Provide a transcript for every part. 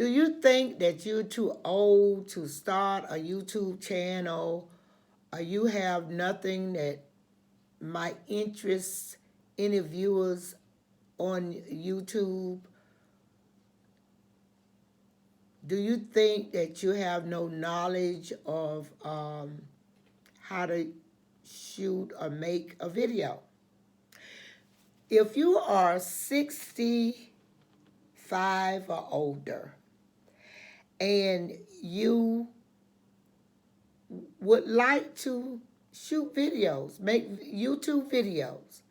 Do you think that you're too old to start a YouTube channel, or you have nothing that might interest any viewers on YouTube? Do you think that you have no knowledge of how to shoot or make a video? If you are 65 or older and you would like to shoot videos, make YouTube videos,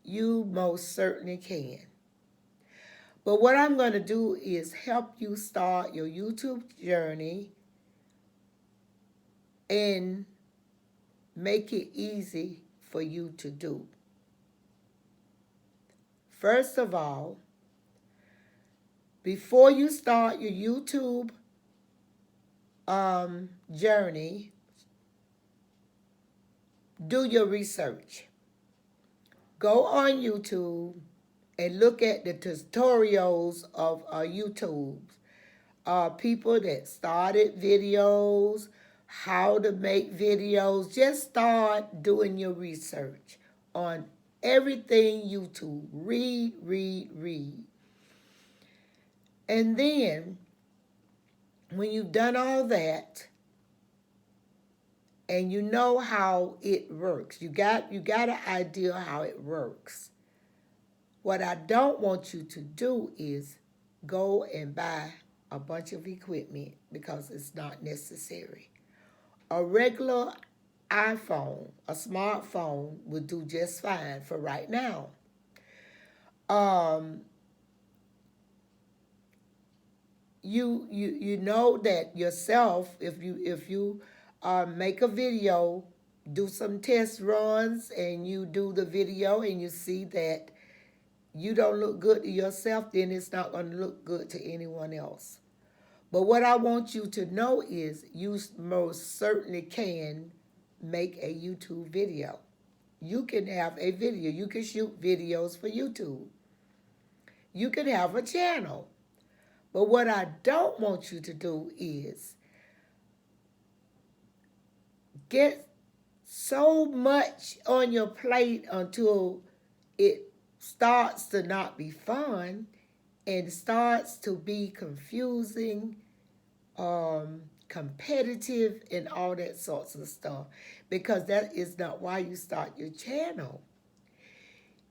you most certainly can. But what I'm going to do is help you start your YouTube journey and make it easy for you to do. First of all, before you start your YouTube journey, do your research. Go on YouTube and look at the tutorials of YouTube. People that started videos, how to make videos. Just start doing your research on everything YouTube. Read, read, read. And then, when you've done all that, and you know how it works, you got an idea how it works. What I don't want you to do is go and buy a bunch of equipment, because it's not necessary. A regular iPhone, a smartphone, would do just fine for right now. You know that yourself, if you make a video, do some test runs, and you do the video and you see that you don't look good to yourself, then it's not going to look good to anyone else. But what I want you to know is you most certainly can make a YouTube video. You can have a video. You can shoot videos for YouTube. You can have a channel. But what I don't want you to do is get so much on your plate until it starts to not be fun and starts to be confusing, competitive, and all that sorts of stuff. Because that is not why you start your channel.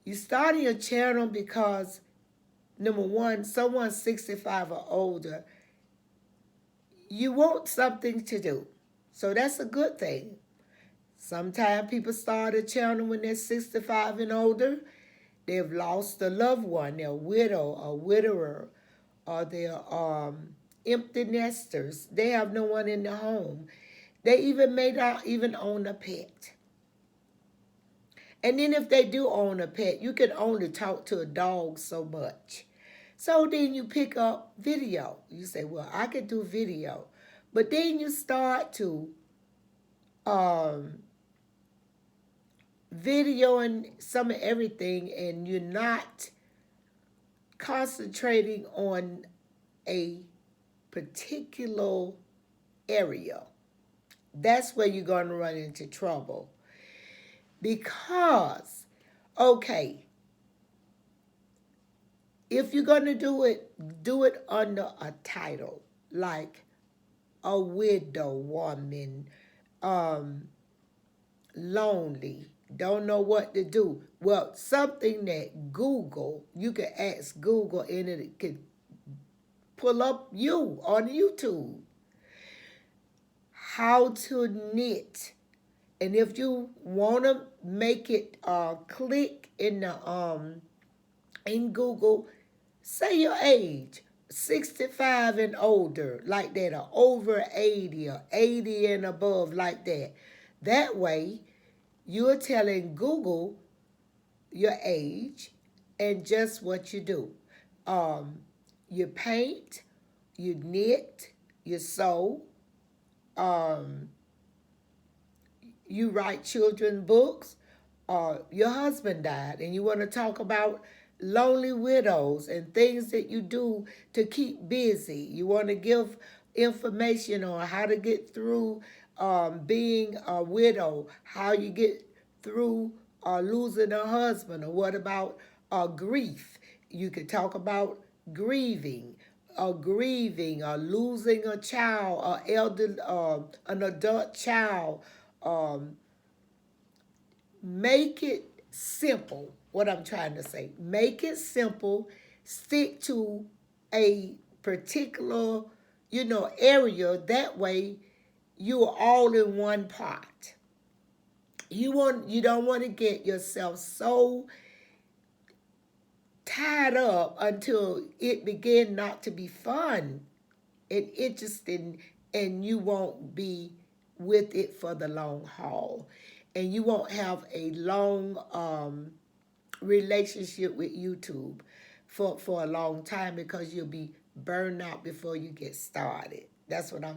You start your channel because, number one, someone 65 or older, you want something to do. So that's a good thing. Sometimes people start a channel when they're 65 and older. They've lost a loved one. They're a widow, a widower, or they're empty nesters. They have no one in the home. They even may not even own a pet. And then if they do own a pet, you can only talk to a dog so much. So then you pick up video. You say, well, I can do video. But then you start to videoing some of everything, and you're not concentrating on a particular area. That's where you're going to run into trouble. Because, okay, if you're going to do it under a title, like a widow woman, lonely, don't know what to do. Well, something that Google, you can ask Google and it can pull up you on YouTube. How to knit. And if you want to make it click in the in Google, say your age, 65 and older, like that, or over 80 or 80 and above, like that. That way, you're telling Google your age and just what you do. You paint, you knit, you sew, you write children's books. Your husband died and you want to talk about lonely widows and things that you do to keep busy. You want to give information on how to get through being a widow, how you get through losing a husband, or what about grief. You could talk about grieving, or losing a child, or an adult child. Um, Make it simple. What I'm trying to say, make it simple. Stick to a particular, area. That way, you are all in one pot. You don't want to get yourself so tied up until it begin not to be fun and interesting, and you won't be with it for the long haul, and you won't have a long relationship with YouTube for a long time, because you'll be burned out before you get started. That's what I'm